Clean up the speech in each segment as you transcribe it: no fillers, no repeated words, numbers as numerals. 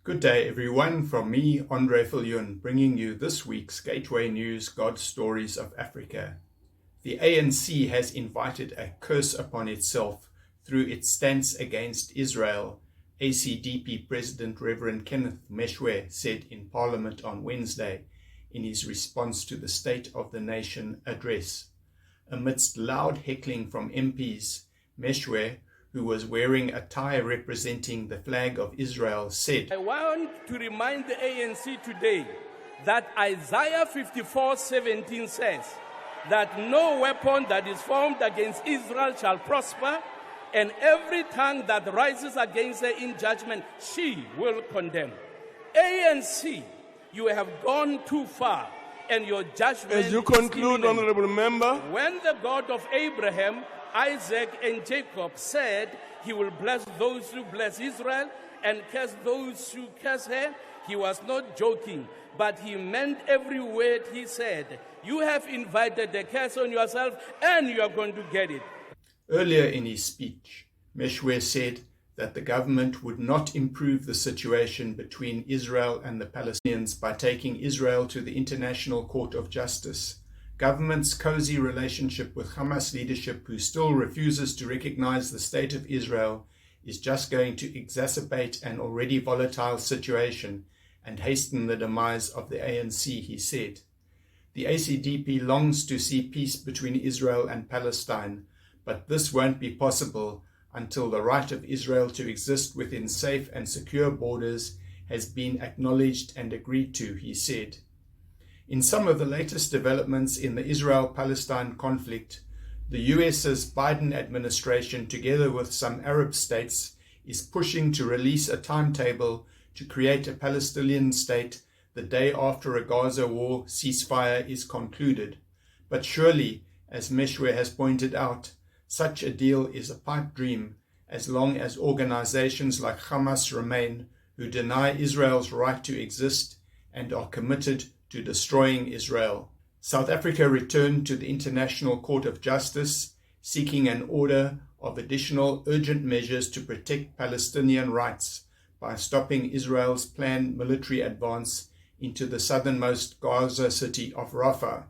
Good day, everyone. From me, Andre Viljoen, bringing you this week's Gateway News, God's Stories of Africa. The ANC has invited a curse upon itself through its stance against Israel, ACDP President Reverend Kenneth Meshoe said in Parliament on Wednesday in his response to the State of the Nation address. Amidst loud heckling from MPs, Meshoe, who was wearing a tie representing the flag of Israel, said, I want to remind the ANC today that Isaiah 54:17 says that no weapon that is formed against Israel shall prosper, and every tongue that rises against her in judgment, she will condemn. ANC, you have gone too far, and your judgment As you conclude, is imminent. honorable member. When the God of Abraham, Isaac, and Jacob said he will bless those who bless Israel and curse those who curse her, he was not joking, but he meant every word he said. You have invited the curse on yourself, and you are going to get it. Earlier in his speech, Meshoe said that the government would not improve the situation between Israel and the Palestinians by taking Israel to the International Court of Justice. Government's cozy relationship with Hamas leadership, who still refuses to recognize the State of Israel, is just going to exacerbate an already volatile situation and hasten the demise of the ANC, he said. The ACDP longs to see peace between Israel and Palestine, but this won't be possible until the right of Israel to exist within safe and secure borders has been acknowledged and agreed to, he said. In some of the latest developments in the Israel-Palestine conflict, the US's Biden administration, together with some Arab states, is pushing to release a timetable to create a Palestinian state the day after a Gaza war ceasefire is concluded. But surely, as Meshoe has pointed out, such a deal is a pipe dream as long as organizations like Hamas remain, who deny Israel's right to exist and are committed to destroying Israel. South Africa returned to the International Court of Justice, seeking an order of additional urgent measures to protect Palestinian rights by stopping Israel's planned military advance into the southernmost Gaza city of Rafah.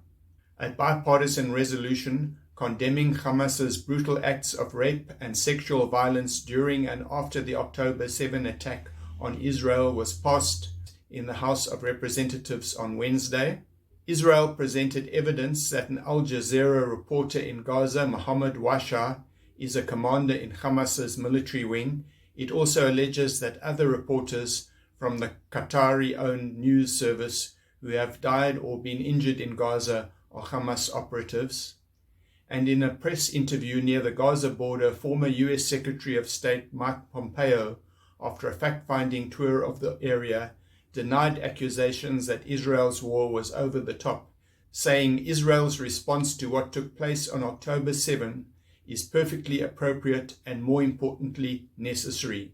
A bipartisan resolution condemning Hamas's brutal acts of rape and sexual violence during and after the October 7 attack on Israel was passed in the House of Representatives on Wednesday. Israel presented evidence that an Al Jazeera reporter in Gaza, Mohammed Washa, is a commander in Hamas's military wing. It also alleges that other reporters from the Qatari-owned news service who have died or been injured in Gaza are Hamas operatives. And in a press interview near the Gaza border, former U.S. Secretary of State Mike Pompeo, after a fact-finding tour of the area, denied accusations that Israel's war was over the top, saying Israel's response to what took place on October 7 is perfectly appropriate and, more importantly, necessary.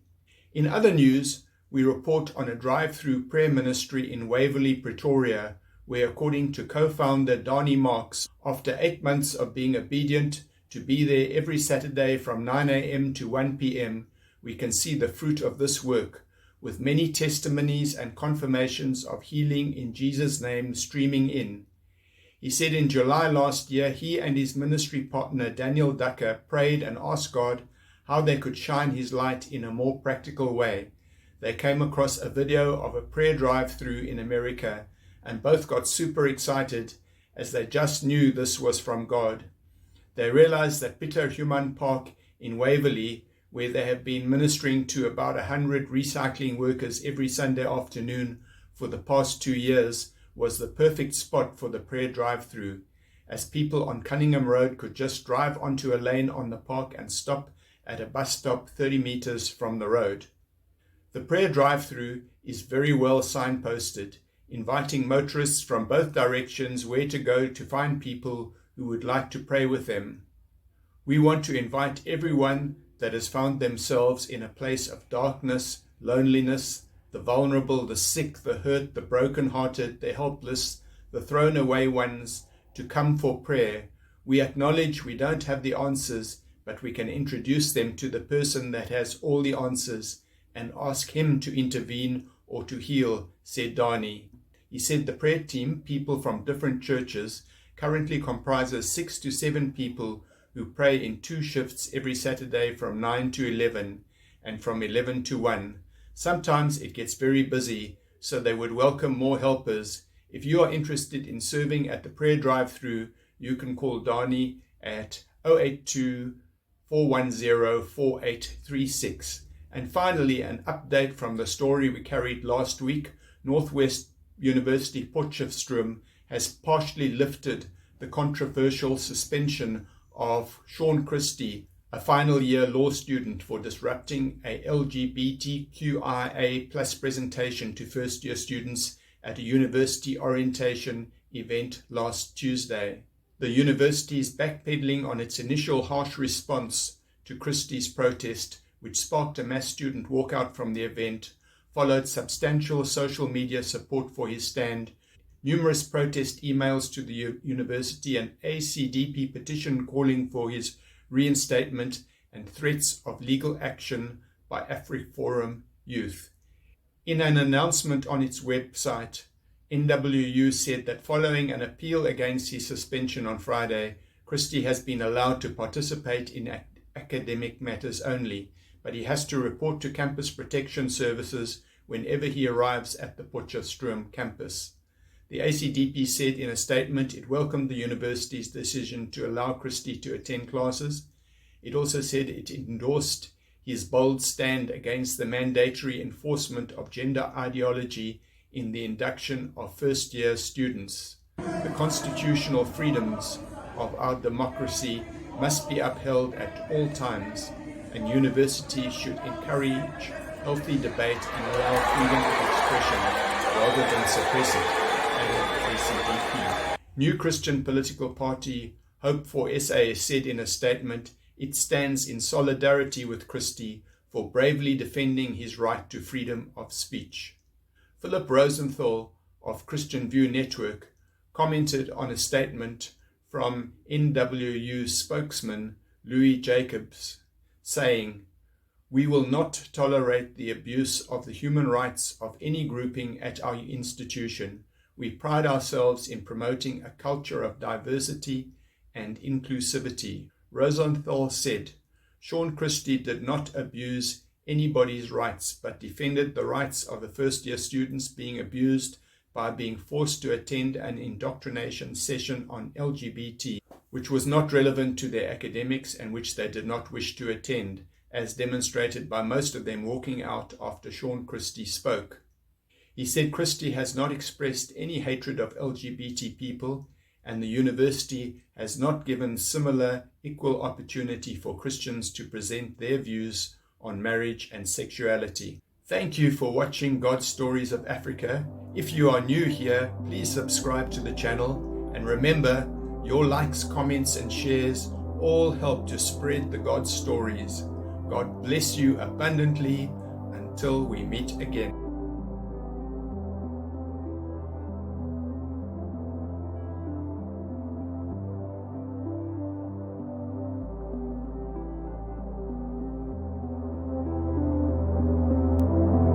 In other news, we report on a drive-through prayer ministry in Waverley, Pretoria, where, according to co-founder Dani Marks, after 8 months of being obedient to be there every Saturday from 9 a.m. to 1 p.m., we can see the fruit of this work, with many testimonies and confirmations of healing in Jesus' name streaming in. He said in July last year, he and his ministry partner Daniel Ducker prayed and asked God how they could shine his light in a more practical way. They came across a video of a prayer drive-through in America, and both got super excited as they just knew this was from God. They realized that Peter Human Park in Waverley, where they have been ministering to about 100 recycling workers every Sunday afternoon for the past 2 years, was the perfect spot for the prayer drive-through, as people on Cunningham Road could just drive onto a lane on the park and stop at a bus stop 30 meters from the road. The prayer drive-through is very well signposted, inviting motorists from both directions where to go to find people who would like to pray with them. We want to invite everyone that has found themselves in a place of darkness, loneliness, the vulnerable, the sick, the hurt, the broken-hearted, the helpless, the thrown-away ones, to come for prayer. We acknowledge we don't have the answers, but we can introduce them to the person that has all the answers and ask him to intervene or to heal, said Dani. He said the prayer team, people from different churches, currently comprises 6 to 7 people who pray in 2 shifts every Saturday from 9 to 11 and from 11 to 1. Sometimes it gets very busy, so they would welcome more helpers. If you are interested in serving at the prayer drive-thru, you can call Dani at 082 410 4836. And finally, an update from the story we carried last week. Northwest University Potchefstroom has partially lifted the controversial suspension of Sean Christie, a final year law student, for disrupting a LGBTQIA+ presentation to first year students at a university orientation event last Tuesday. The university is backpedaling on its initial harsh response to Christie's protest, which sparked a mass student walkout from the event, followed substantial social media support for his stand, numerous protest emails to the university, an ACDP petition calling for his reinstatement, and threats of legal action by AfriForum Youth. In an announcement on its website, NWU said that following an appeal against his suspension on Friday, Christie has been allowed to participate in academic matters only, but he has to report to Campus Protection Services whenever he arrives at the Potchefstroom campus. The ACDP said in a statement it welcomed the university's decision to allow Christie to attend classes. It also said it endorsed his bold stand against the mandatory enforcement of gender ideology in the induction of first-year students. The constitutional freedoms of our democracy must be upheld at all times, and universities should encourage healthy debate and allow freedom of expression rather than suppress it, added ACDP. New Christian political party Hope for SA said in a statement it stands in solidarity with Christie for bravely defending his right to freedom of speech. Philip Rosenthal of Christian View Network commented on a statement from NWU spokesman Louis Jacobs, saying, "We will not tolerate the abuse of the human rights of any grouping at our institution. We pride ourselves in promoting a culture of diversity and inclusivity." Rosenthal said, Sean Christie did not abuse anybody's rights, but defended the rights of the first-year students being abused by being forced to attend an indoctrination session on LGBT, which was not relevant to their academics and which they did not wish to attend, as demonstrated by most of them walking out after Sean Christie spoke. He said Christie has not expressed any hatred of LGBT people, and the university has not given similar equal opportunity for Christians to present their views on marriage and sexuality. Thank you for watching God's Stories of Africa. If you are new here, please subscribe to the channel, and remember, your likes, comments and shares all help to spread the God stories. God bless you abundantly until we meet again.